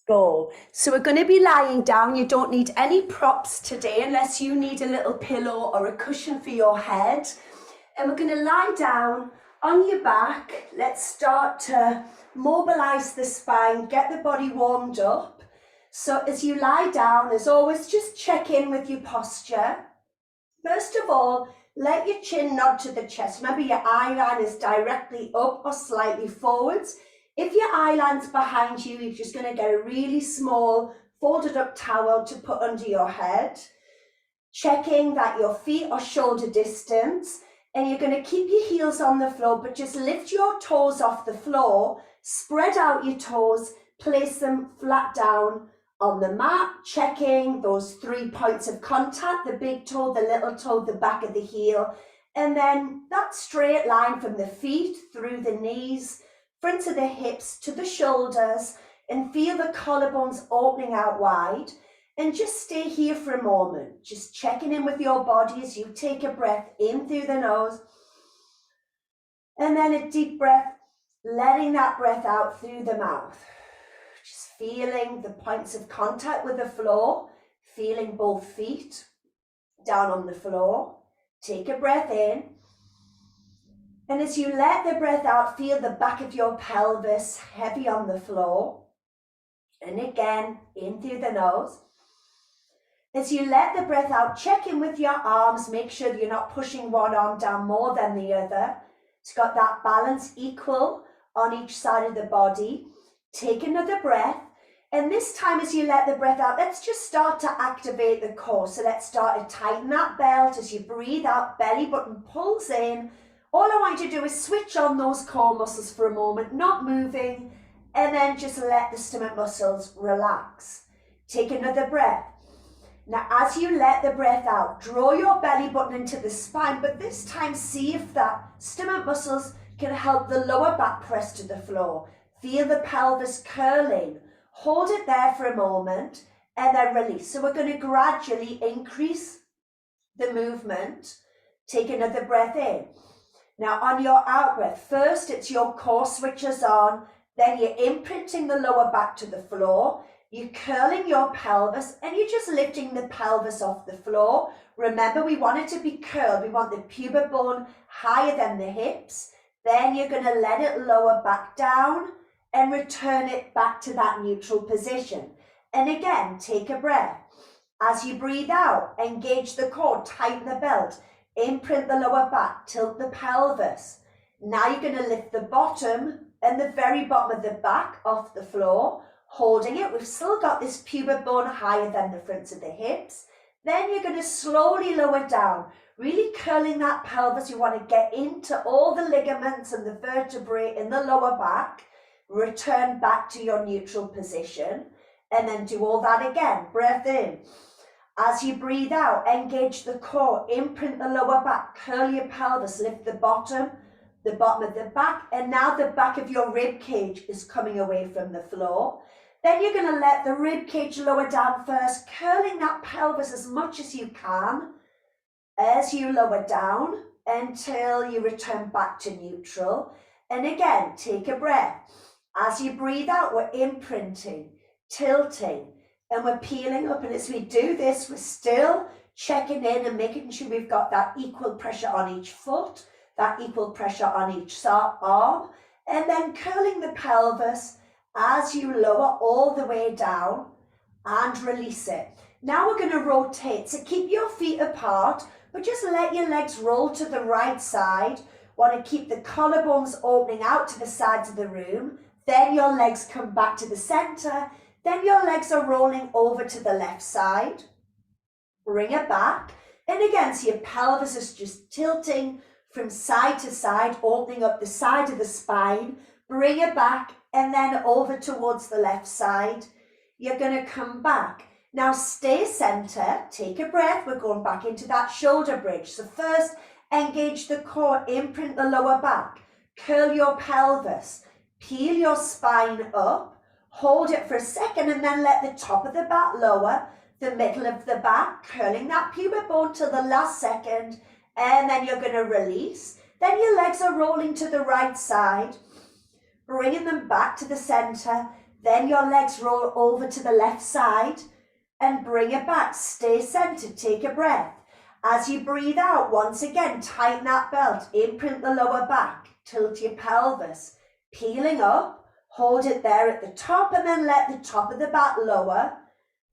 Go. So we're going to be lying down. You don't need any props today unless you need a little pillow or a cushion for your head. And we're going to lie down on your back. Let's start to mobilize the spine, get the body warmed up. So as you lie down, as always, just check in with your posture. First of all, let your chin nod to the chest. Remember, your eye line is directly up or slightly forwards. If your eye line's behind you, you're just going to get a really small folded up towel to put under your head. Checking that your feet are shoulder distance, and you're going to keep your heels on the floor, but just lift your toes off the floor, spread out your toes, place them flat down on the mat, checking those 3 points of contact, the big toe, the little toe, the back of the heel, and then that straight line from the feet through the knees, front of the hips to the shoulders, and feel the collarbones opening out wide. And just stay here for a moment, just checking in with your body as you take a breath in through the nose, and then a deep breath, letting that breath out through the mouth. Just feeling the points of contact with the floor, feeling both feet down on the floor. Take a breath in. And as you let the breath out, feel the back of your pelvis heavy on the floor. And again, in through the nose. As you let the breath out, check in with your arms. Make sure that you're not pushing one arm down more than the other. It's got that balance equal on each side of the body. Take another breath. And this time as you let the breath out, let's just start to activate the core. So let's start to tighten that belt as you breathe out, belly button pulls in. All I want you to do is switch on those core muscles for a moment, not moving, and then just let the stomach muscles relax. Take another breath. Now, as you let the breath out, draw your belly button into the spine, but this time see if that stomach muscles can help the lower back press to the floor. Feel the pelvis curling. Hold it there for a moment and then release. So we're going to gradually increase the movement. Take another breath in. Now, on your out breath, first it's your core switches on, then you're imprinting the lower back to the floor. You're curling your pelvis and you're just lifting the pelvis off the floor. Remember, we want it to be curled. We want the pubic bone higher than the hips. Then you're going to let it lower back down and return it back to that neutral position. And again, take a breath. As you breathe out, engage the core, tighten the belt, imprint the lower back, tilt the pelvis. Now you're going to lift the bottom and the very bottom of the back off the floor. Holding it, we've still got this pubic bone higher than the fronts of the hips. Then you're going to slowly lower down, really curling that pelvis. You want to get into all the ligaments and the vertebrae in the lower back. Return back to your neutral position and then do all that again. Breath in. As you breathe out, engage the core, imprint the lower back, curl your pelvis, lift the bottom of the back, and now the back of your rib cage is coming away from the floor. Then you're going to let the rib cage lower down first, curling that pelvis as much as you can as you lower down until you return back to neutral. And again, take a breath. As you breathe out, we're imprinting, tilting, and we're peeling up. And as we do this, we're still checking in and making sure we've got that equal pressure on each foot, that equal pressure on each arm, and then curling the pelvis as you lower all the way down and release it. Now we're going to rotate. So keep your feet apart, but just let your legs roll to the right side. Want to keep the collarbones opening out to the sides of the room. Then your legs come back to the center. Then your legs are rolling over to the left side. Bring it back. And again, so your pelvis is just tilting from side to side, opening up the side of the spine. Bring it back and then over towards the left side. You're going to come back. Now stay center, take a breath. We're going back into that shoulder bridge. So first, engage the core, imprint the lower back, curl your pelvis, peel your spine up, hold it for a second and then let the top of the back lower, the middle of the back, curling that pubic bone till the last second, and then you're going to release. Then your legs are rolling to the right side, bringing them back to the center. Then your legs roll over to the left side and bring it back. Stay centered, take a breath. As you breathe out, once again, tighten that belt, imprint the lower back, tilt your pelvis, peeling up, hold it there at the top and then let the top of the back lower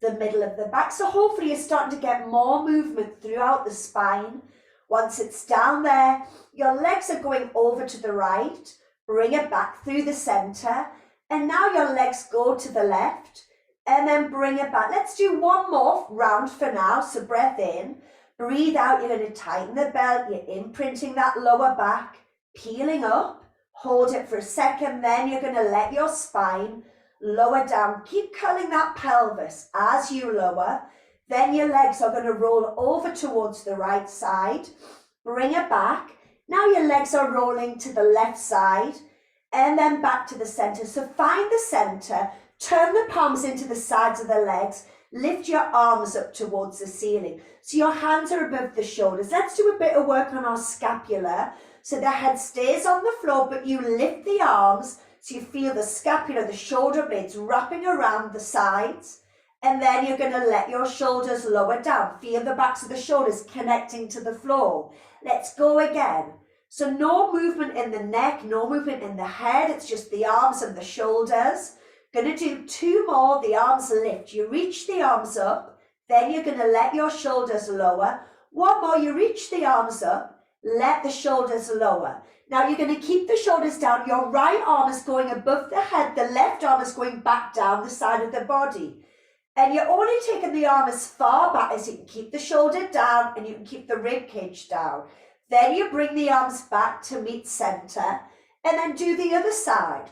the middle of the back. So hopefully you're starting to get more movement throughout the spine. Once it's down there, your legs are going over to the right, bring it back through the center, and now your legs go to the left and then bring it back. Let's do one more round for now. So breath in, breathe out, you're going to tighten the belt, you're imprinting that lower back, peeling up, hold it for a second, then you're going to let your spine lower down. Keep curling that pelvis as you lower. Then your legs are going to roll over towards the right side. Bring it back. Now your legs are rolling to the left side and then back to the center. So find the center, turn the palms into the sides of the legs, lift your arms up towards the ceiling. So your hands are above the shoulders. Let's do a bit of work on our scapula. So the head stays on the floor, but you lift the arms so you feel the scapula, the shoulder blades wrapping around the sides. And then you're going to let your shoulders lower down. Feel the backs of the shoulders connecting to the floor. Let's go again. So no movement in the neck, no movement in the head. It's just the arms and the shoulders. Going to do two more. The arms lift. You reach the arms up. Then you're going to let your shoulders lower. One more. You reach the arms up. Let the shoulders lower. Now you're going to keep the shoulders down. Your right arm is going above the head. The left arm is going back down the side of the body. And you're only taking the arm as far back as you can keep the shoulder down and you can keep the rib cage down. Then you bring the arms back to meet center and then do the other side.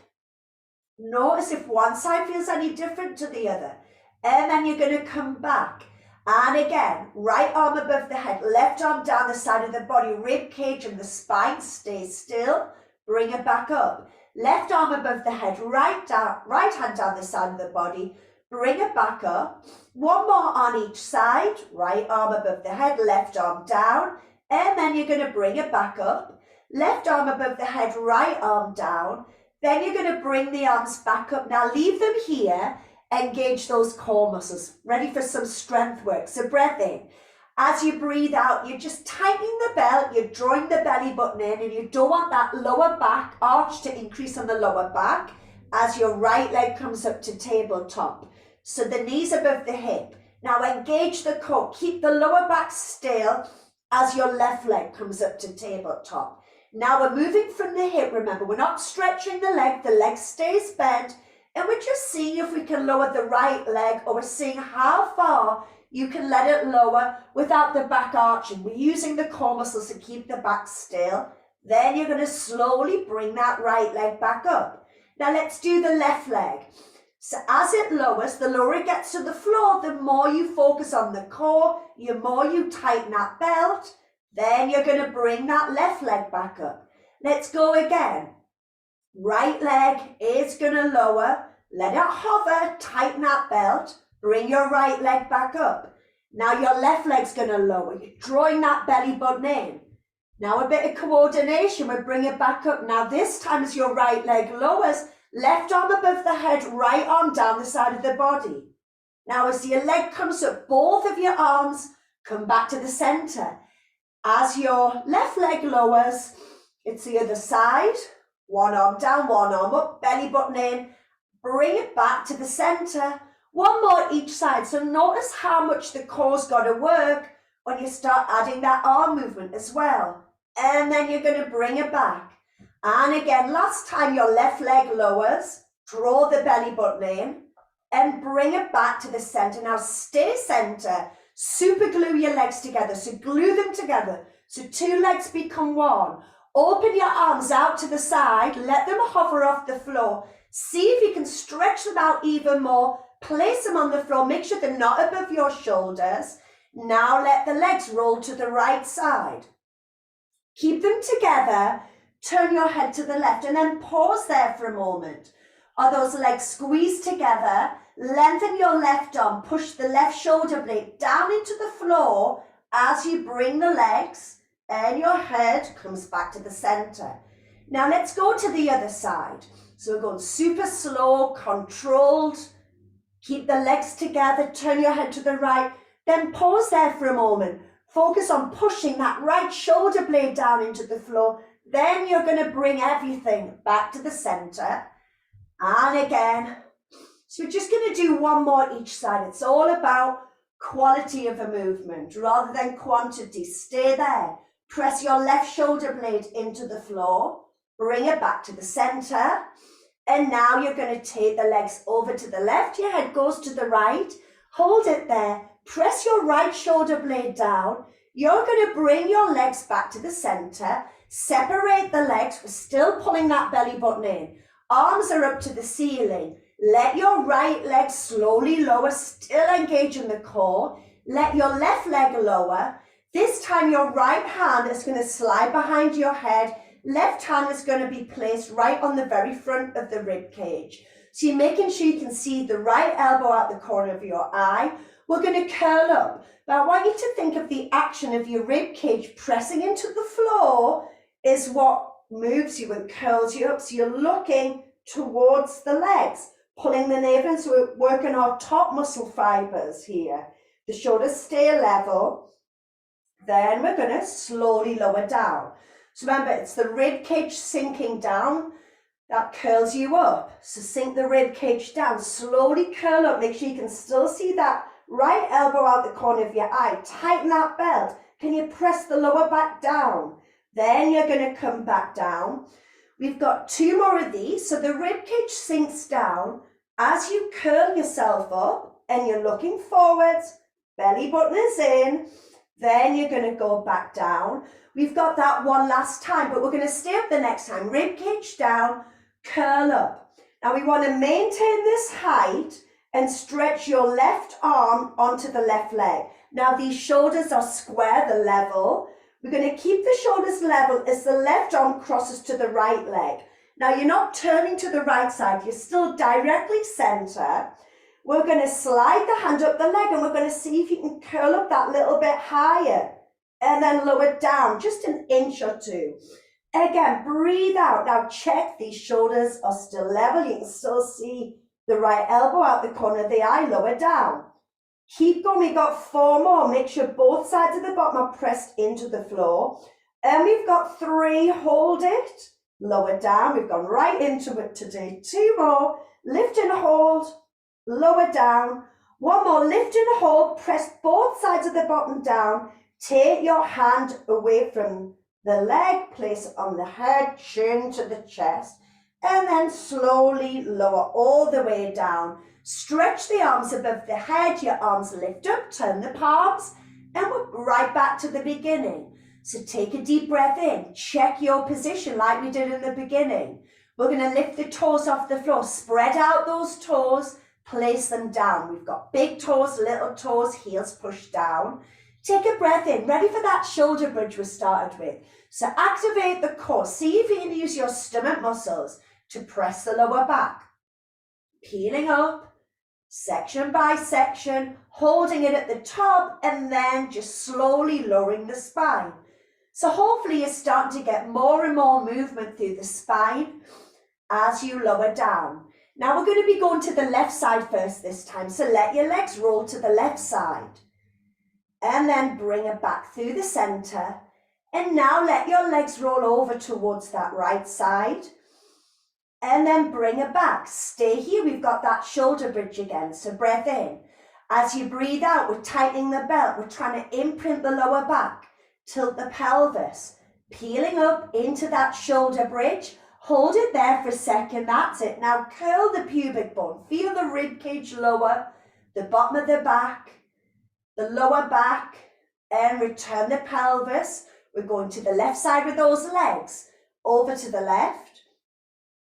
Notice if one side feels any different to the other. And then you're going to come back. And again, right arm above the head, left arm down the side of the body, rib cage and the spine, stay still, bring it back up. Left arm above the head, right hand down the side of the body, bring it back up. One more on each side, right arm above the head, left arm down, and then you're going to bring it back up. Left arm above the head, right arm down. Then you're going to bring the arms back up. Now leave them here. Engage those core muscles. Ready for some strength work. So breath in. As you breathe out, you're just tightening the belt. You're drawing the belly button in and you don't want that lower back arch to increase on the lower back as your right leg comes up to tabletop. So the knees above the hip. Now engage the core. Keep the lower back still as your left leg comes up to tabletop. Now we're moving from the hip. Remember, we're not stretching the leg stays bent. And we're just seeing if we can lower the right leg, or we're seeing how far you can let it lower without the back arching. We're using the core muscles to keep the back still. Then you're going to slowly bring that right leg back up. Now let's do the left leg. So as it lowers, the lower it gets to the floor, the more you focus on the core, the more you tighten that belt. Then you're going to bring that left leg back up. Let's go again. Right leg is going to lower. Let it hover, tighten that belt. Bring your right leg back up. Now your left leg's going to lower. You're drawing that belly button in. Now a bit of coordination. We'll bring it back up. Now this time as your right leg lowers, left arm above the head, right arm down the side of the body. Now as your leg comes up, both of your arms come back to the center. As your left leg lowers, it's the other side. One arm down, one arm up, belly button in. Bring it back to the center. One more each side. So notice how much the core's got to work when you start adding that arm movement as well. And then you're going to bring it back. And again, last time your left leg lowers, draw the belly button in and bring it back to the center. Now stay center. Super glue your legs together. So glue them together. So two legs become one. Open your arms out to the side, let them hover off the floor. See if you can stretch them out even more. Place them on the floor, make sure they're not above your shoulders. Now let the legs roll to the right side. Keep them together, turn your head to the left and then pause there for a moment. Are those legs squeezed together? Lengthen your left arm, push the left shoulder blade down into the floor as you bring the legs and your head comes back to the center. Now let's go to the other side. So we're going super slow, controlled. Keep the legs together, turn your head to the right, then pause there for a moment. Focus on pushing that right shoulder blade down into the floor. Then you're going to bring everything back to the center. And again. So we're just going to do one more each side. It's all about quality of a movement rather than quantity. Stay there. Press your left shoulder blade into the floor. Bring it back to the center. And now you're going to take the legs over to the left. Your head goes to the right. Hold it there. Press your right shoulder blade down. You're going to bring your legs back to the center. Separate the legs. We're still pulling that belly button in. Arms are up to the ceiling. Let your right leg slowly lower, still engaging the core. Let your left leg lower. This time your right hand is going to slide behind your head. Left hand is going to be placed right on the very front of the rib cage. So you're making sure you can see the right elbow out the corner of your eye. We're going to curl up. But I want you to think of the action of your rib cage pressing into the floor is what moves you and curls you up. So you're looking towards the legs, pulling the navel in. So we're working our top muscle fibers here. The shoulders stay level. Then we're going to slowly lower down. So remember, it's the rib cage sinking down that curls you up. So sink the rib cage down, slowly curl up. Make sure you can still see that right elbow out the corner of your eye. Tighten that belt. Can you press the lower back down? Then you're going to come back down. We've got 2 more of these. So the rib cage sinks down. As you curl yourself up and you're looking forwards, belly button is in. Then you're going to go back down. We've got that one last time, but we're going to stay up the next time. Rib cage down, curl up. Now we want to maintain this height and stretch your left arm onto the left leg. Now these shoulders are square, the level. We're going to keep the shoulders level as the left arm crosses to the right leg. Now you're not turning to the right side, you're still directly center. We're going to slide the hand up the leg and we're going to see if you can curl up that little bit higher and then lower down just an inch or 2. Again, breathe out. Now check these shoulders are still level. You can still see the right elbow out the corner of the eye, lower down. Keep going. We've got 4 more. Make sure both sides of the bottom are pressed into the floor. And we've got 3. Hold it. Lower down. We've gone right into it today. 2 more. Lift and hold. Lower down. 1 more. Lift and hold. Press both sides of the bottom down. Take your hand away from the leg. Place it on the head. Chin to the chest. And then slowly lower all the way down. Stretch the arms above the head. Your arms lift up. Turn the palms. And we're right back to the beginning. So take a deep breath in. Check your position like we did in the beginning. We're going to lift the toes off the floor. Spread out those toes. Place them down. We've got big toes, little toes, heels pushed down. Take a breath in. Ready for that shoulder bridge we started with. So activate the core. See if you can use your stomach muscles to press the lower back. Peeling up, section by section, holding it at the top and then just slowly lowering the spine. So hopefully you're starting to get more and more movement through the spine as you lower down. Now we're going to be going to the left side first this time. So let your legs roll to the left side. And then bring it back through the center. And now let your legs roll over towards that right side. And then bring it back. Stay here. We've got that shoulder bridge again. So breath in. As you breathe out, we're tightening the belt. We're trying to imprint the lower back. Tilt the pelvis. Peeling up into that shoulder bridge. Hold it there for a second. That's it. Now curl the pubic bone. Feel the rib cage lower. The bottom of the back. The lower back. And return the pelvis. We're going to the left side with those legs. Over to the left.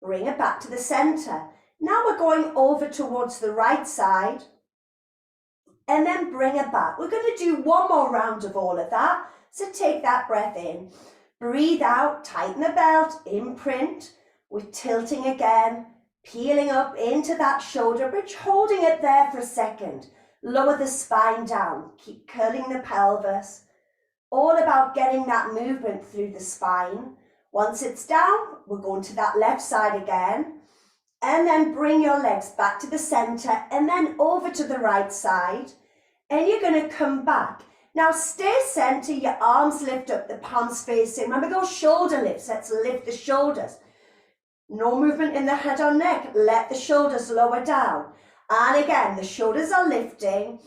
Bring it back to the center. Now we're going over towards the right side. And then bring it back. We're going to do 1 more round of all of that. So take that breath in. Breathe out. Tighten the belt. Imprint. We're tilting again. Peeling up into that shoulder bridge. Holding it there for a second. Lower the spine down. Keep curling the pelvis. All about getting that movement through the spine. Once it's down, we're going to that left side again. And then bring your legs back to the center and then over to the right side. And you're going to come back. Now stay center, your arms lift up, the palms facing. Remember those shoulder lifts, let's lift the shoulders. No movement in the head or neck, let the shoulders lower down. And again, the shoulders are lifting,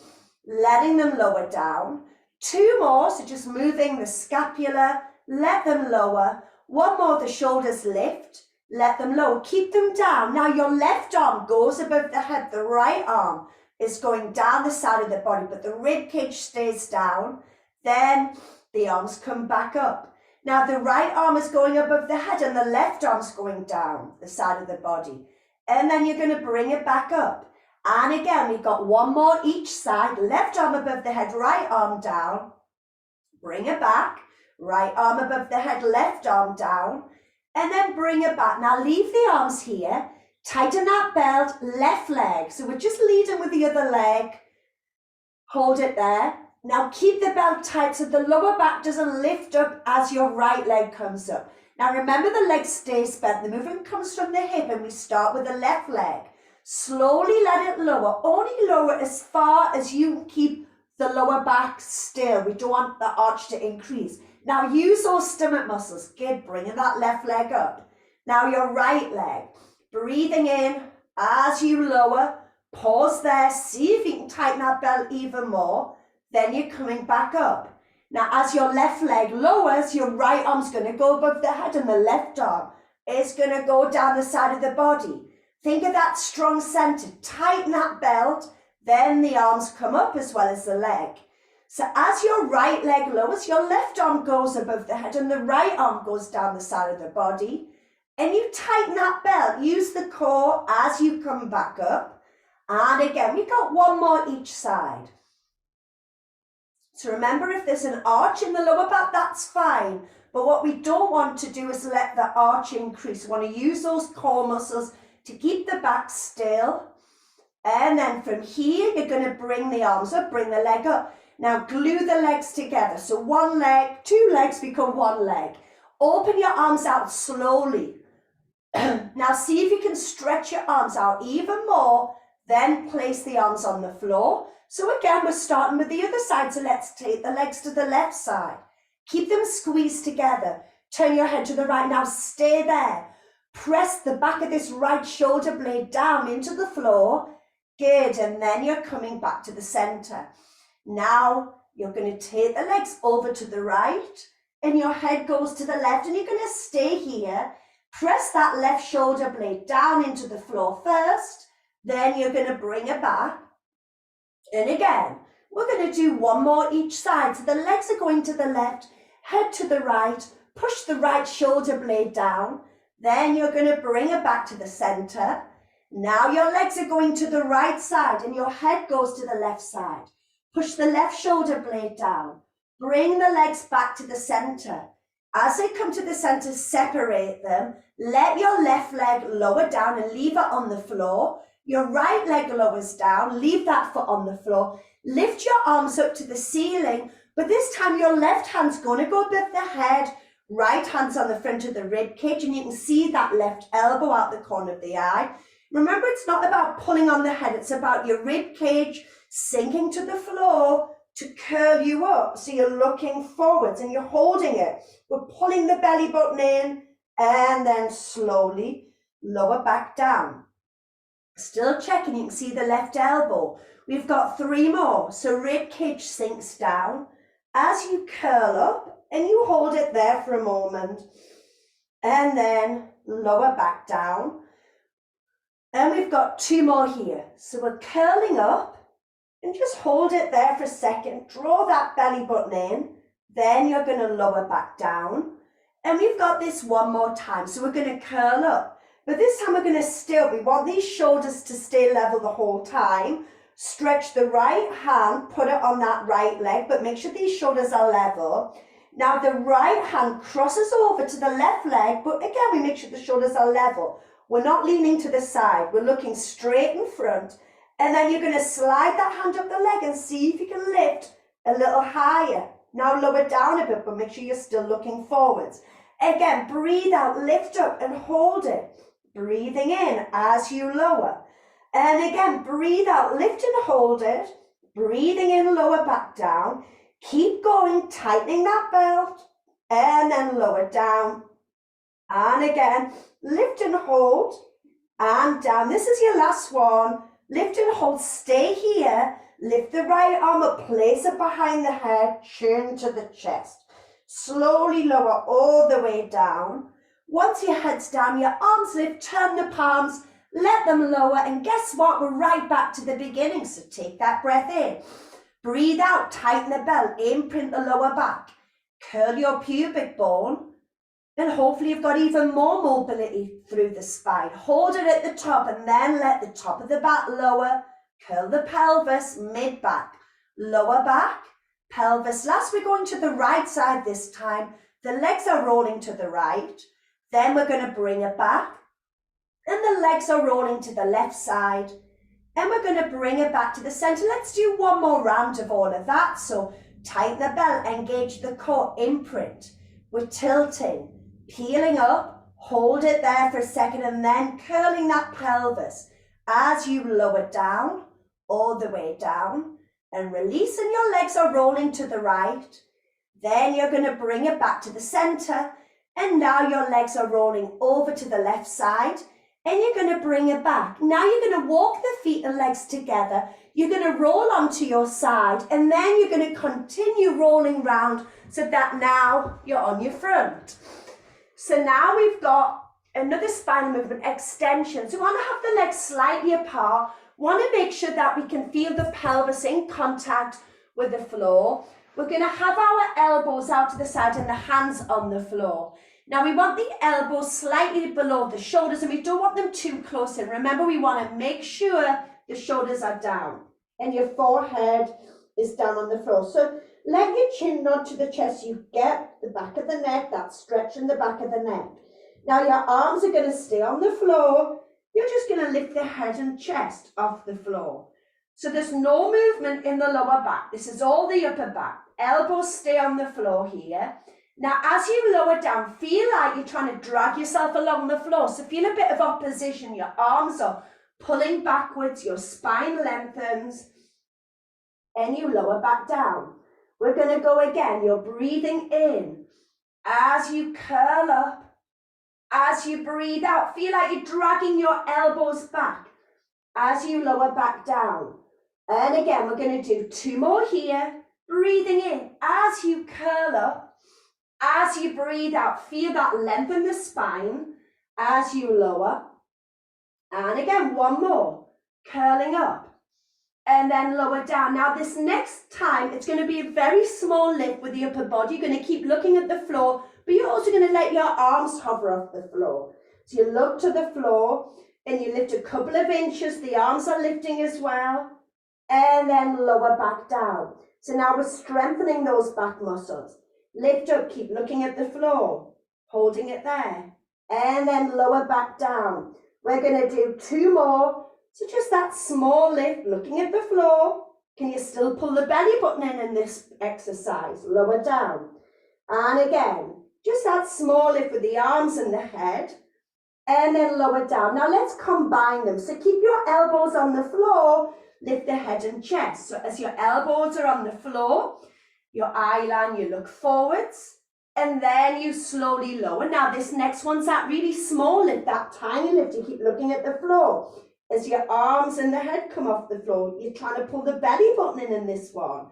letting them lower down. 2 more, so just moving the scapula, let them lower. 1 more, the shoulders lift. Let them low, keep them down. Now your left arm goes above the head, the right arm is going down the side of the body, but the rib cage stays down. Then the arms come back up. Now the right arm is going above the head and the left arm's going down the side of the body. And then you're going to bring it back up. And again, we've got 1 more each side, left arm above the head, right arm down. Bring it back, right arm above the head, left arm down. And then bring it back. Now leave the arms here. Tighten that belt, left leg. So we're just leading with the other leg. Hold it there. Now keep the belt tight so the lower back doesn't lift up as your right leg comes up. Now remember the leg stays bent. The movement comes from the hip and we start with the left leg. Slowly let it lower. Only lower as far as you keep the lower back still. We don't want the arch to increase. Now use those stomach muscles. Good, bringing that left leg up. Now your right leg. Breathing in as you lower. Pause there. See if you can tighten that belt even more. Then you're coming back up. Now as your left leg lowers, your right arm's going to go above the head and the left arm is going to go down the side of the body. Think of that strong center. Tighten that belt. Then the arms come up as well as the leg. So as your right leg lowers, your left arm goes above the head and the right arm goes down the side of the body. And you tighten that belt. Use the core as you come back up. And again, we've got 1 more each side. So remember, if there's an arch in the lower back, that's fine. But what we don't want to do is let the arch increase. We want to use those core muscles to keep the back still. And then from here, you're going to bring the arms up, bring the leg up. Now glue the legs together. So 1 leg, 2 legs become 1 leg. Open your arms out slowly. Now see if you can stretch your arms out even more. Then place the arms on the floor. So again, we're starting with the other side. So let's take the legs to the left side. Keep them squeezed together. Turn your head to the right. Now stay there. Press the back of this right shoulder blade down into the floor. Good. And then you're coming back to the center. Now you're going to take the legs over to the right and your head goes to the left and you're going to stay here. Press that left shoulder blade down into the floor first. Then you're going to bring it back. And again, we're going to do 1 more each side. So the legs are going to the left, head to the right, push the right shoulder blade down. Then you're going to bring it back to the center. Now your legs are going to the right side and your head goes to the left side. Push the left shoulder blade down. Bring the legs back to the center. As they come to the center, separate them. Let your left leg lower down and leave it on the floor. Your right leg lowers down. Leave that foot on the floor. Lift your arms up to the ceiling. But this time your left hand's going to go above the head. Right hand's on the front of the rib cage. And you can see that left elbow out the corner of the eye. Remember, it's not about pulling on the head. It's about your rib cage sinking to the floor to curl you up. So you're looking forwards and you're holding it. We're pulling the belly button in and then slowly lower back down. Still checking, you can see the left elbow. We've got 3 more. So rib cage sinks down. As you curl up and you hold it there for a moment and then lower back down. And we've got 2 more here. So we're curling up. And just hold it there for a second. Draw that belly button in. Then you're going to lower back down. And we've got this 1 more time. So we're going to curl up. But this time we're going to still. We want these shoulders to stay level the whole time. Stretch the right hand. Put it on that right leg. But make sure these shoulders are level. Now the right hand crosses over to the left leg. But again, we make sure the shoulders are level. We're not leaning to the side. We're looking straight in front. And then you're going to slide that hand up the leg and see if you can lift a little higher. Now lower down a bit, but make sure you're still looking forwards. Again, breathe out, lift up and hold it. Breathing in as you lower. And again, breathe out, lift and hold it. Breathing in, lower back down. Keep going, tightening that belt. And then lower down. And again, lift and hold. And down. This is your last one. Lift and hold, stay here. Lift the right arm up, place it behind the head, chin to the chest. Slowly lower all the way down. Once your head's down, your arms lift, turn the palms, let them lower, and guess what? We're right back to the beginning, so take that breath in. Breathe out, tighten the belt, imprint the lower back, curl your pubic bone, and hopefully you've got even more mobility through the spine. Hold it at the top, and then let the top of the back lower, curl the pelvis, mid-back, lower back, pelvis. Last, we're going to the right side this time. The legs are rolling to the right. Then we're going to bring it back. And the legs are rolling to the left side. And we're going to bring it back to the center. Let's do one more round of all of that. So tighten the belt, engage the core, imprint. We're tilting, peeling up, hold it there for a second, and then curling that pelvis as you lower down, all the way down, and release, and your legs are rolling to the right. Then you're going to bring it back to the center, and now your legs are rolling over to the left side, and you're going to bring it back. Now you're going to walk the feet and legs together. You're going to roll onto your side, and then you're going to continue rolling round so that now you're on your front. So now we've got another spinal movement, extension. So we want to have the legs slightly apart. Want to make sure that we can feel the pelvis in contact with the floor. We're going to have our elbows out to the side and the hands on the floor. Now we want the elbows slightly below the shoulders, and we don't want them too close in. Remember, we want to make sure the shoulders are down and your forehead is down on the floor. So let your chin nod to the chest. You get the back of the neck, that stretch in the back of the neck. Now your arms are going to stay on the floor. You're just going to lift the head and chest off the floor. So there's no movement in the lower back. This is all the upper back. Elbows stay on the floor here. Now, as you lower down, feel like you're trying to drag yourself along the floor. So feel a bit of opposition. Your arms are pulling backwards, your spine lengthens, and you lower back down. We're going to go again. You're breathing in as you curl up. As you breathe out, feel like you're dragging your elbows back as you lower back down. And again, we're going to do two more here. Breathing in as you curl up. As you breathe out, feel that length in the spine as you lower. And again, one more. Curling up. And then lower down. Now this next time, it's going to be a very small lift with the upper body. You're going to keep looking at the floor, but you're also going to let your arms hover off the floor. So you look to the floor and you lift a couple of inches. The arms are lifting as well. And then lower back down. So now we're strengthening those back muscles. Lift up, keep looking at the floor, holding it there. And then lower back down. We're going to do two more. So just that small lift, looking at the floor. Can you still pull the belly button in this exercise? Lower down. And again, just that small lift with the arms and the head. And then lower down. Now let's combine them. So keep your elbows on the floor. Lift the head and chest. So as your elbows are on the floor, your eye line, you look forwards. And then you slowly lower. Now this next one's that really small lift, that tiny lift. You keep looking at the floor. As your arms and the head come off the floor, you're trying to pull the belly button in this one.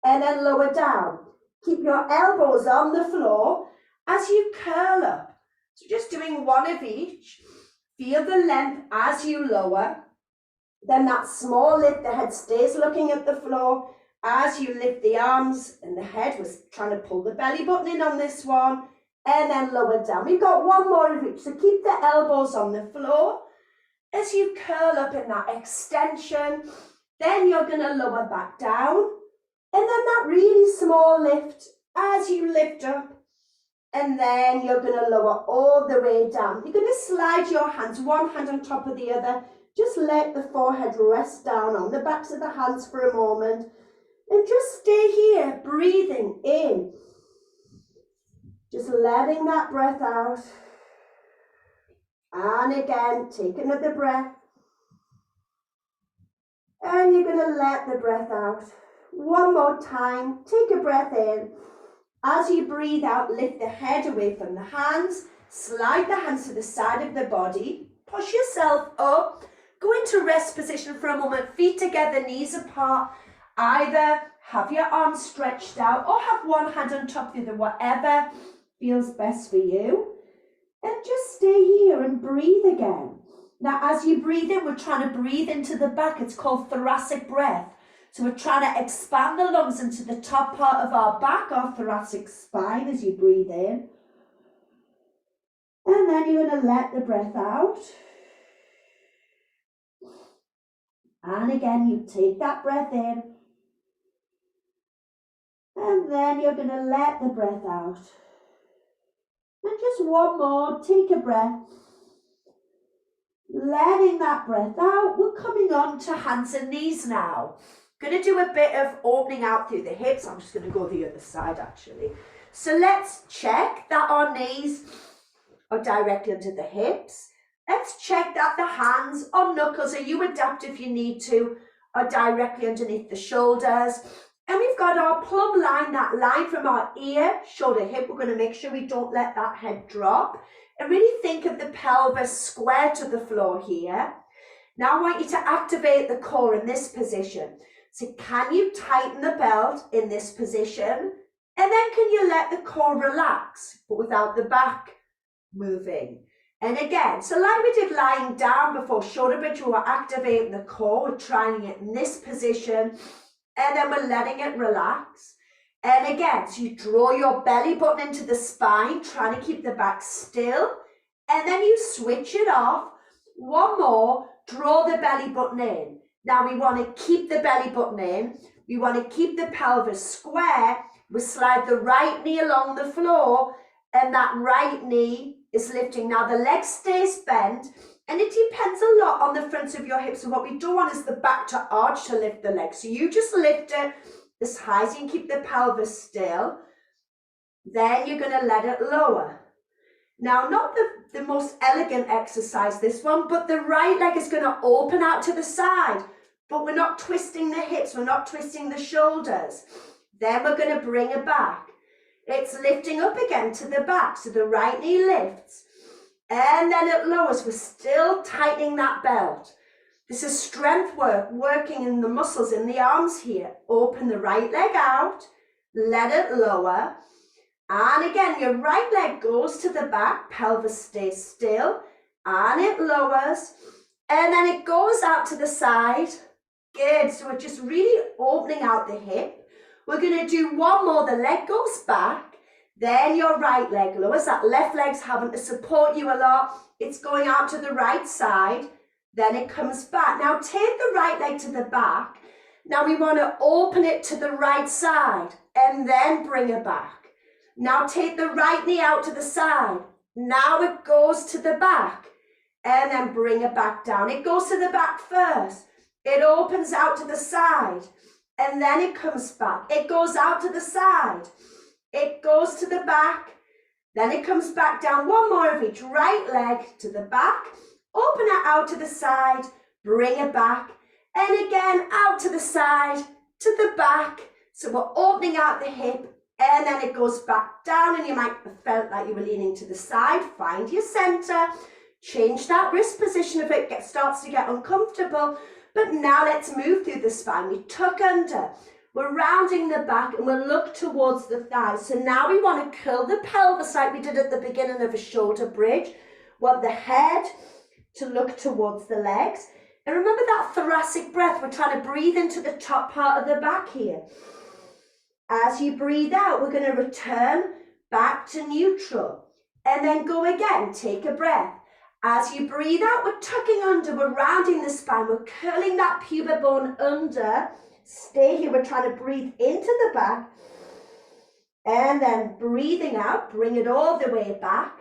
And then lower down. Keep your elbows on the floor as you curl up. So just doing one of each. Feel the length as you lower. Then that small lift, the head stays looking at the floor. As you lift the arms and the head, was trying to pull the belly button in on this one. And then lower down. We've got one more of each. So keep the elbows on the floor. As you curl up in that extension, then you're going to lower back down. And then that really small lift as you lift up. And then you're going to lower all the way down. You're going to slide your hands, one hand on top of the other. Just let the forehead rest down on the backs of the hands for a moment. And just stay here, breathing in. Just letting that breath out. And again, take another breath. And you're going to let the breath out. One more time, take a breath in. As you breathe out, lift the head away from the hands, slide the hands to the side of the body, push yourself up, go into rest position for a moment, feet together, knees apart. Either have your arms stretched out or have one hand on top of the other, whatever feels best for you. And just stay here and breathe again. Now, as you breathe in, we're trying to breathe into the back. It's called thoracic breath. So we're trying to expand the lungs into the top part of our back, our thoracic spine, as you breathe in. And then you're going to let the breath out. And again, you take that breath in. And then you're going to let the breath out. And just one more, take a breath. Letting that breath out. We're coming on to hands and knees now. Going to do a bit of opening out through the hips. I'm just going to go the other side actually. So let's check that our knees are directly under the hips. Let's check that the hands or knuckles, or you adapt if you need to, are directly underneath the shoulders. And we've got our plumb line, that line from our ear, shoulder, hip. We're going to make sure we don't let that head drop. And really think of the pelvis square to the floor here. Now I want you to activate the core in this position. So can you tighten the belt in this position? And then can you let the core relax, but without the back moving? And again, so like we did lying down before shoulder bridge, we were activating the core, we're trying it in this position, and then we're letting it relax. And again, so you draw your belly button into the spine, trying to keep the back still, and then you switch it off. One more, draw the belly button in. Now we want to keep the belly button in. We want to keep the pelvis square. We slide the right knee along the floor, and that right knee is lifting. Now the leg stays bent, and it depends a lot on the front of your hips. So what we don't want is the back to arch to lift the leg. So you just lift it as high as you can, keep the pelvis still. Then you're going to let it lower. Now, not the most elegant exercise, this one, but the right leg is going to open out to the side, but we're not twisting the hips, we're not twisting the shoulders. Then we're going to bring it back. It's lifting up again to the back, so the right knee lifts, and then it lowers. We're still tightening that belt. This is strength work, working in the muscles in the arms here. Open the right leg out, let it lower. And again, your right leg goes to the back, pelvis stays still, and it lowers. And then it goes out to the side. Good, so we're just really opening out the hip. We're going to do one more, the leg goes back. Then your right leg lowers, that left leg's having to support you a lot. It's going out to the right side. Then it comes back. Now take the right leg to the back. Now we want to open it to the right side and then bring it back. Now take the right knee out to the side. Now it goes to the back and then bring it back down. It goes to the back first. It opens out to the side and then it comes back. It goes out to the side. It goes to the back. Then it comes back down. One more of each. Right leg to the back. Open it out to the side. Bring it back. And again, out to the side, to the back. So we're opening out the hip. And then it goes back down, and you might have felt like you were leaning to the side. Find your center, change that wrist position if it starts to get uncomfortable. But now let's move through the spine. We tuck under, we're rounding the back, and we'll look towards the thighs. So now we want to curl the pelvis like we did at the beginning of a shoulder bridge. Want the head to look towards the legs. And remember that thoracic breath. We're trying to breathe into the top part of the back here. As you breathe out, we're going to return back to neutral and then go again. Take a breath. As you breathe out, we're tucking under, we're rounding the spine, we're curling that pubic bone under. Stay here, we're trying to breathe into the back and then breathing out, bring it all the way back.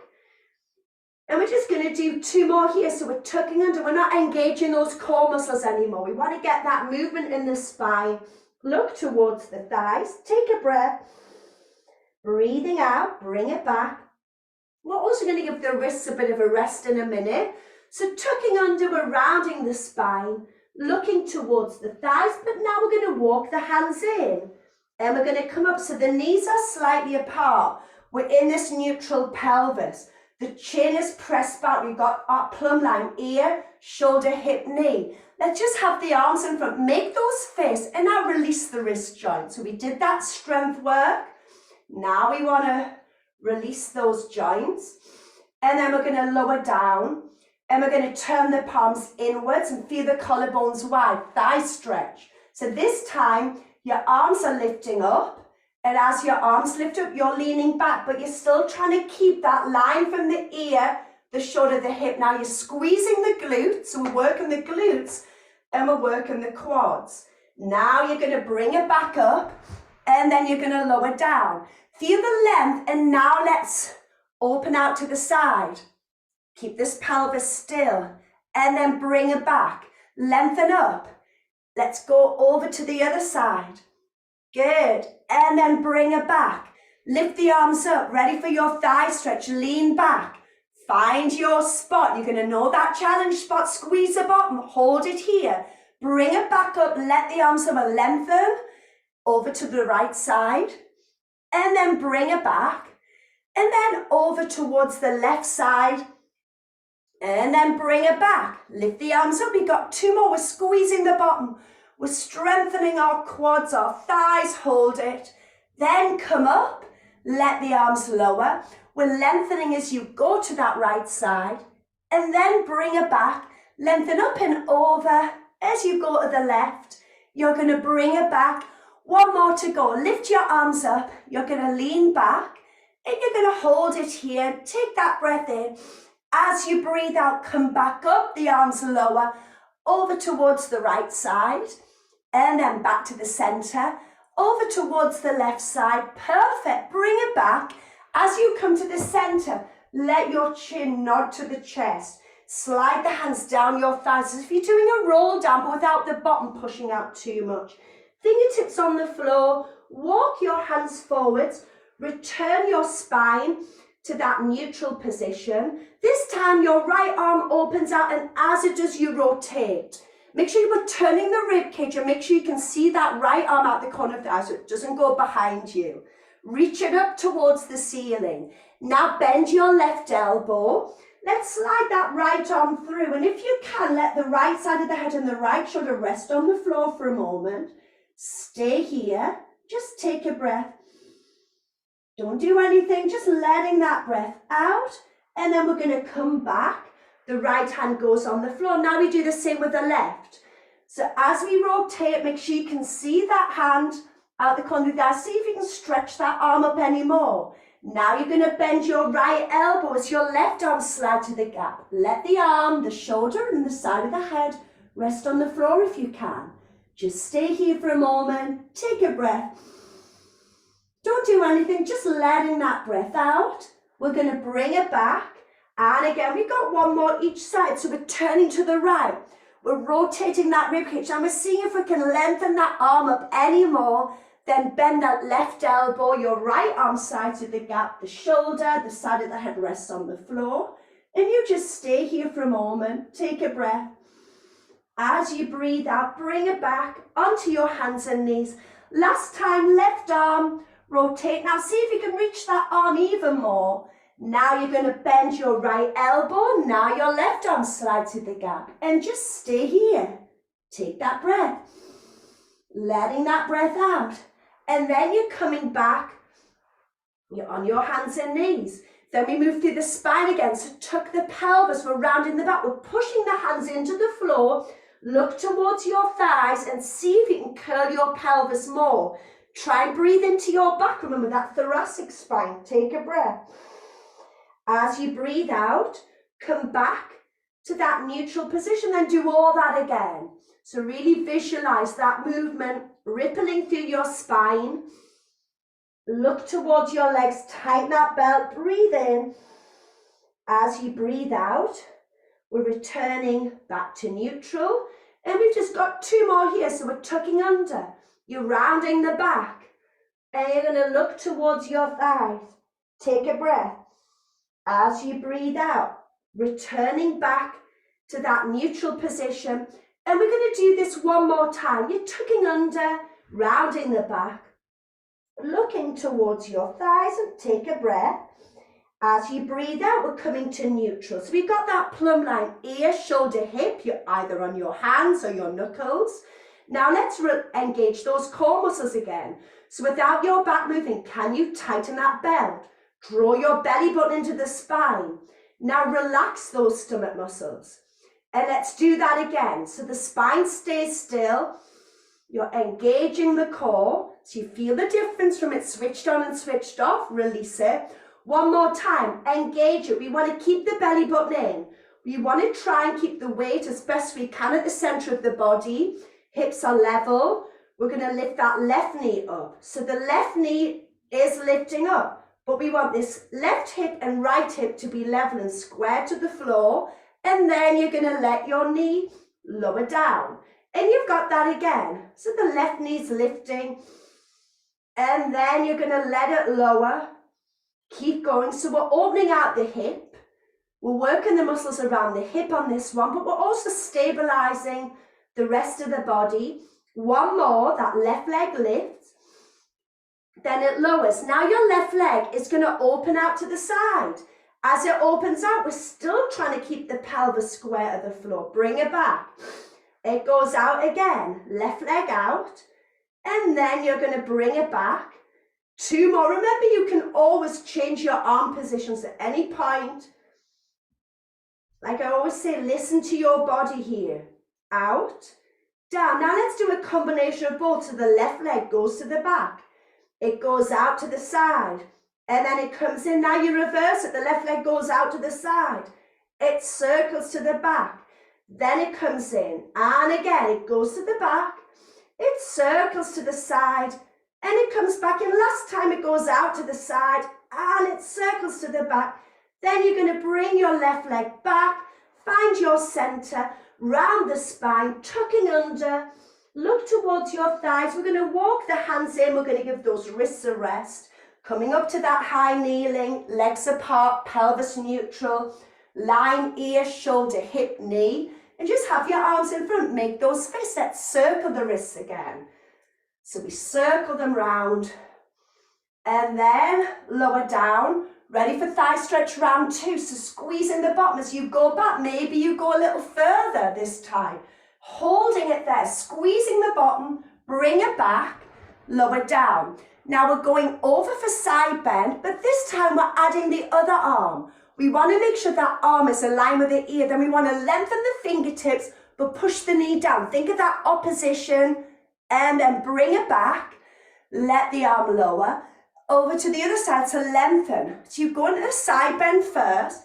And we're just going to do two more here. So we're tucking under, we're not engaging those core muscles anymore. We want to get that movement in the spine. Look towards the thighs, take a breath, breathing out, bring it back. We're also going to give the wrists a bit of a rest in a minute. So tucking under, we're rounding the spine, looking towards the thighs, but now we're going to walk the hands in. And we're going to come up so the knees are slightly apart. We're in this neutral pelvis. The chin is pressed back. We've got our plumb line, ear, shoulder, hip, knee. Let's just have the arms in front. Make those fists and now release the wrist joint. So we did that strength work. Now we want to release those joints. And then we're going to lower down. And we're going to turn the palms inwards and feel the collarbones wide. Thigh stretch. So this time, your arms are lifting up. And as your arms lift up, you're leaning back, but you're still trying to keep that line from the ear, the shoulder, the hip. Now you're squeezing the glutes, so we're working the glutes and we're working the quads. Now you're going to bring it back up and then you're going to lower down. Feel the length and now let's open out to the side. Keep this pelvis still and then bring it back. Lengthen up. Let's go over to the other side. Good. And then bring it back. Lift the arms up. Ready for your thigh stretch. Lean back. Find your spot. You're going to know that challenge spot. Squeeze the bottom. Hold it here. Bring it back up. Let the arms up. Lengthen. Over to the right side. And then bring it back. And then over towards the left side. And then bring it back. Lift the arms up. We've got two more. We're squeezing the bottom. We're strengthening our quads, our thighs, hold it. Then come up, let the arms lower. We're lengthening as you go to that right side. And then bring it back, lengthen up and over. As you go to the left, you're going to bring it back. One more to go. Lift your arms up. You're going to lean back. And you're going to hold it here. Take that breath in. As you breathe out, come back up, the arms lower. Over towards the right side, and then back to the center, over towards the left side. Perfect. Bring it back. As you come to the center, let your chin nod to the chest. Slide the hands down your thighs as if you're doing a roll down, but without the bottom pushing out too much. Fingertips on the floor. Walk your hands forwards. Return your spine to that neutral position. This time your right arm opens out, and as it does, you rotate. Make sure you are turning the rib cage and make sure you can see that right arm out the corner of the eye so it doesn't go behind you. Reach it up towards the ceiling. Now bend your left elbow. Let's slide that right arm through, and if you can, let the right side of the head and the right shoulder rest on the floor for a moment. Stay here. Just take a breath. Don't do anything, just letting that breath out. And then we're going to come back. The right hand goes on the floor. Now we do the same with the left. So as we rotate, make sure you can see that hand out the corner of the eye. See if you can stretch that arm up any more. Now you're going to bend your right elbow as your left arm slides to the gap. Let the arm, the shoulder and the side of the head rest on the floor if you can. Just stay here for a moment. Take a breath. Don't do anything, just letting that breath out. We're going to bring it back. And again, we've got one more each side. So we're turning to the right. We're rotating that rib cage. And we're seeing if we can lengthen that arm up any more. Then bend that left elbow, your right arm side to the gap. The shoulder, the side of the head rests on the floor. And you just stay here for a moment. Take a breath. As you breathe out, bring it back onto your hands and knees. Last time, left arm. Rotate. Now see if you can reach that arm even more. Now you're going to bend your right elbow. Now your left arm slide to the gap. And just stay here. Take that breath. Letting that breath out. And then you're coming back. You're on your hands and knees. Then we move through the spine again. So tuck the pelvis. We're rounding the back. We're pushing the hands into the floor. Look towards your thighs and see if you can curl your pelvis more. Try and breathe into your back. Remember that thoracic spine. Take a breath. As you breathe out, come back to that neutral position. Then do all that again. So really visualize that movement rippling through your spine. Look towards your legs. Tighten that belt. Breathe in. As you breathe out, we're returning back to neutral. And we've just got two more here. So we're tucking under. You're rounding the back. And you're going to look towards your thighs. Take a breath. As you breathe out, returning back to that neutral position. And we're going to do this one more time. You're tucking under, rounding the back, looking towards your thighs, and take a breath. As you breathe out, we're coming to neutral. So we've got that plumb line, ear, shoulder, hip. You're either on your hands or your knuckles. Now let's engage those core muscles again. So without your back moving, can you tighten that belt? Draw your belly button into the spine. Now relax those stomach muscles. And let's do that again. So the spine stays still. You're engaging the core. So you feel the difference from it switched on and switched off. Release it. One more time. Engage it. We want to keep the belly button in. We want to try and keep the weight as best we can at the center of the body. Hips are level. We're going to lift that left knee up. So the left knee is lifting up. But we want this left hip and right hip to be level and square to the floor. And then you're going to let your knee lower down. And you've got that again. So the left knee's lifting. And then you're going to let it lower. Keep going. So we're opening out the hip. We're working the muscles around the hip on this one, but we're also stabilizing the rest of the body. One more, that left leg lifts. Then it lowers. Now your left leg is going to open out to the side. As it opens out, we're still trying to keep the pelvis square of the floor. Bring it back. It goes out again. Left leg out. And then you're going to bring it back. Two more. Remember, you can always change your arm positions at any point. Like I always say, listen to your body here. Out, down. Now let's do a combination of both. So the left leg goes to the back. It goes out to the side. And then it comes in. Now you reverse it. The left leg goes out to the side. It circles to the back. Then it comes in. And again, it goes to the back. It circles to the side. And it comes back in. Last time it goes out to the side. And it circles to the back. Then you're going to bring your left leg back. Find your center. Round the spine. Tucking under. Look towards your thighs. We're going to walk the hands in. We're going to give those wrists a rest. Coming up to that high kneeling, legs apart, pelvis neutral, line, ear, shoulder, hip, knee, and just have your arms in front. Make those fists. Let's circle the wrists again. So we circle them round and then lower down. Ready for thigh stretch round 2. So squeezing the bottom as you go back. Maybe you go a little further this time. Holding it there, squeezing the bottom, bring it back, lower down. Now we're going over for side bend, but this time we're adding the other arm. We want to make sure that arm is aligned with the ear. Then we want to lengthen the fingertips, but push the knee down. Think of that opposition, and then bring it back. Let the arm lower. Over to the other side to lengthen. So you go into the side bend first.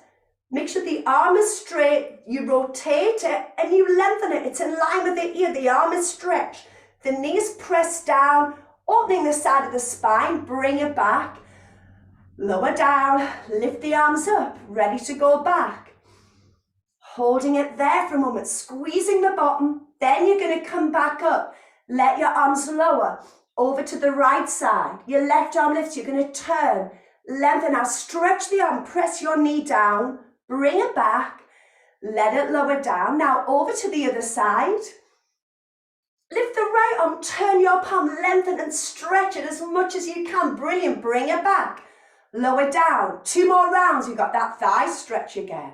Make sure the arm is straight. You rotate it, and you lengthen it. It's in line with the ear. The arm is stretched. The knee is pressed down. Opening the side of the spine, bring it back, lower down, lift the arms up, ready to go back. Holding it there for a moment, squeezing the bottom, then you're going to come back up. Let your arms lower, over to the right side. Your left arm lifts, you're going to turn, lengthen. Now stretch the arm, press your knee down, bring it back, let it lower down. Now over to the other side. Lift the right arm, turn your palm, lengthen and stretch it as much as you can. Brilliant, bring it back. Lower down, 2 more rounds. You've got that thigh stretch again.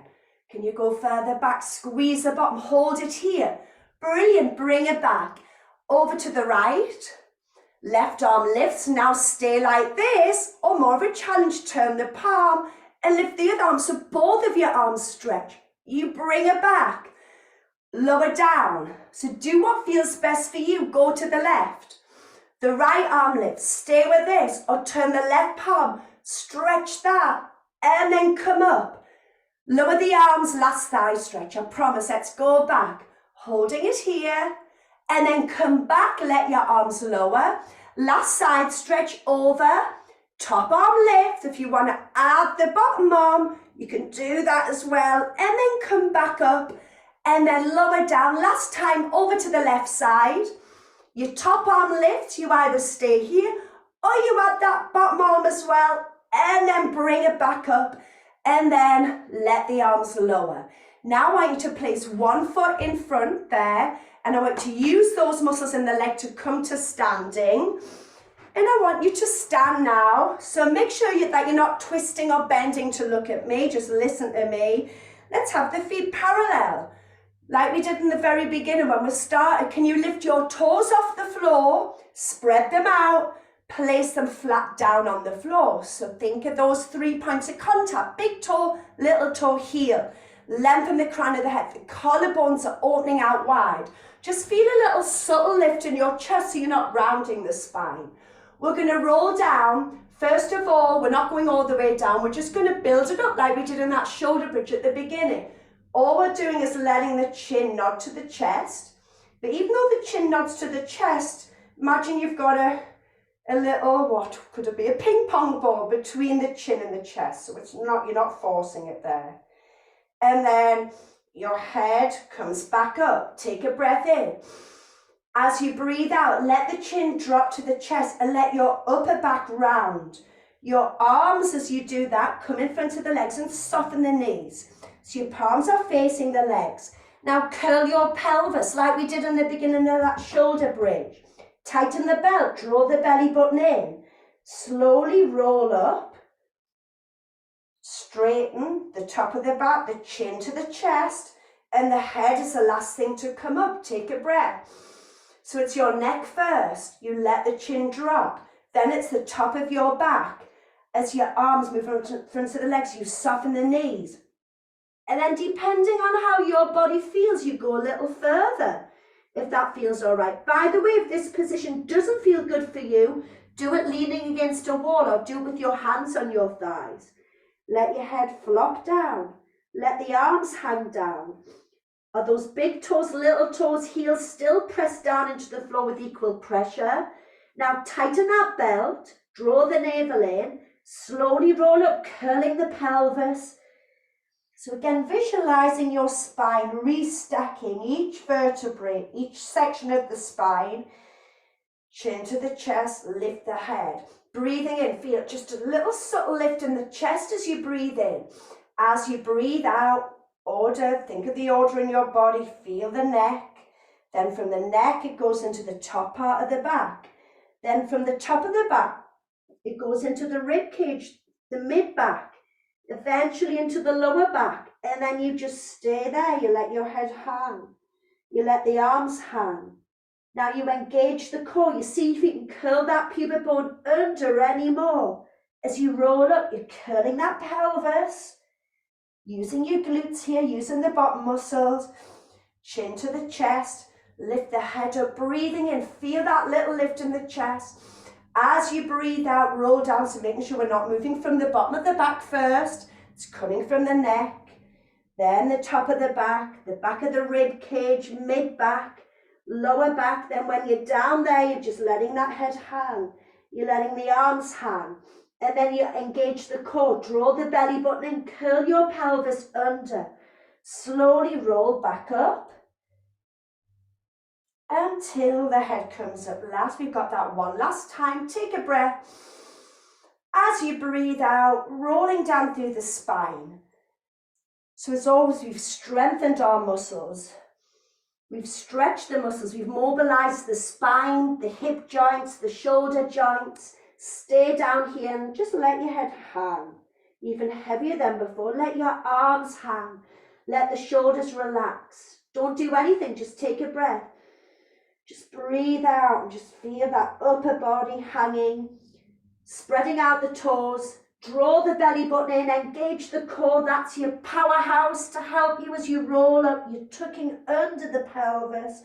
Can you go further back? Squeeze the bottom, hold it here. Brilliant, bring it back. Over to the right. Left arm lifts, now stay like this. Or more of a challenge, turn the palm and lift the other arm. So both of your arms stretch. You bring it back. Lower down. So do what feels best for you. Go to the left. The right arm lifts. Stay with this. Or turn the left palm. Stretch that. And then come up. Lower the arms. Last thigh stretch. I promise. Let's go back. Holding it here. And then come back. Let your arms lower. Last side stretch over. Top arm lift. If you want to add the bottom arm, you can do that as well. And then come back up. And then lower down. Last time over to the left side. Your top arm lifts. You either stay here or you add that bottom arm as well. And then bring it back up. and then let the arms lower. Now I want you to place one foot in front there, and I want to use those muscles in the leg to come to standing. And I want you to stand now. So make sure that you're not twisting or bending to look at me. Just listen to me. Let's have the feet parallel. Like we did in the very beginning when we started. Can you lift your toes off the floor, spread them out, place them flat down on the floor. So think of those 3 points of contact. Big toe, little toe, heel. Lengthen the crown of the head. The collarbones are opening out wide. Just feel a little subtle lift in your chest so you're not rounding the spine. We're going to roll down. First of all, we're not going all the way down. We're just going to build it up like we did in that shoulder bridge at the beginning. All we're doing is letting the chin nod to the chest. But even though the chin nods to the chest, imagine you've got a little, what could it be, a ping pong ball between the chin and the chest. So it's not, you're not forcing it there. And then your head comes back up. Take a breath in. As you breathe out, let the chin drop to the chest and let your upper back round. Your arms, as you do that, come in front of the legs and soften the knees. So your palms are facing the legs. Now curl your pelvis like we did in the beginning of that shoulder bridge. Tighten the belt, draw the belly button in. Slowly roll up. Straighten the top of the back, the chin to the chest, and the head is the last thing to come up. Take a breath. So it's your neck first. You let the chin drop. Then it's the top of your back. As your arms move in front of the legs, you soften the knees. And then depending on how your body feels, you go a little further, if that feels all right. By the way, if this position doesn't feel good for you, do it leaning against a wall or do it with your hands on your thighs. Let your head flop down. Let the arms hang down. Are those big toes, little toes, heels still pressed down into the floor with equal pressure? Now tighten that belt, draw the navel in, slowly roll up, curling the pelvis. So again, visualizing your spine, restacking each vertebrae, each section of the spine. Chin to the chest, lift the head. Breathing in, feel just a little subtle lift in the chest as you breathe in. As you breathe out, order, think of the order in your body, feel the neck. Then from the neck, it goes into the top part of the back. Then from the top of the back, it goes into the rib cage, the mid back. Eventually into the lower back, and then you just stay there. You let your head hang. You let the arms hang. Now you engage the core. You see if you can curl that pubic bone under anymore. As you roll up, you're curling that pelvis. Using your glutes here, using the bottom muscles. Chin to the chest. Lift the head up, breathing in. Feel that little lift in the chest. As you breathe out, roll down, so making sure we're not moving from the bottom of the back first. It's coming from the neck, then the top of the back of the rib cage, mid-back, lower back. Then when you're down there, you're just letting that head hang. You're letting the arms hang. And then you engage the core, draw the belly button and curl your pelvis under. Slowly roll back up. Until the head comes up last. We've got that one last time. Take a breath. As you breathe out, rolling down through the spine. So as always, we've strengthened our muscles. We've stretched the muscles. We've mobilized the spine, the hip joints, the shoulder joints. Stay down here and just let your head hang. Even heavier than before. Let your arms hang. Let the shoulders relax. Don't do anything. Just take a breath. Just breathe out and just feel that upper body hanging, spreading out the toes, draw the belly button in, engage the core. That's your powerhouse to help you as you roll up. You're tucking under the pelvis,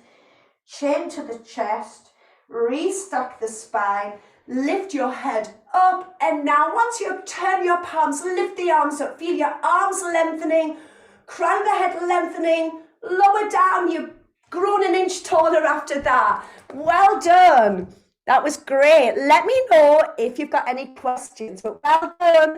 chin to the chest, restack the spine, lift your head up. And now once you turn your palms, lift the arms up, feel your arms lengthening, crown the head lengthening, lower down, you grown an inch taller after that. Well done. That was great. Let me know if you've got any questions, but well done.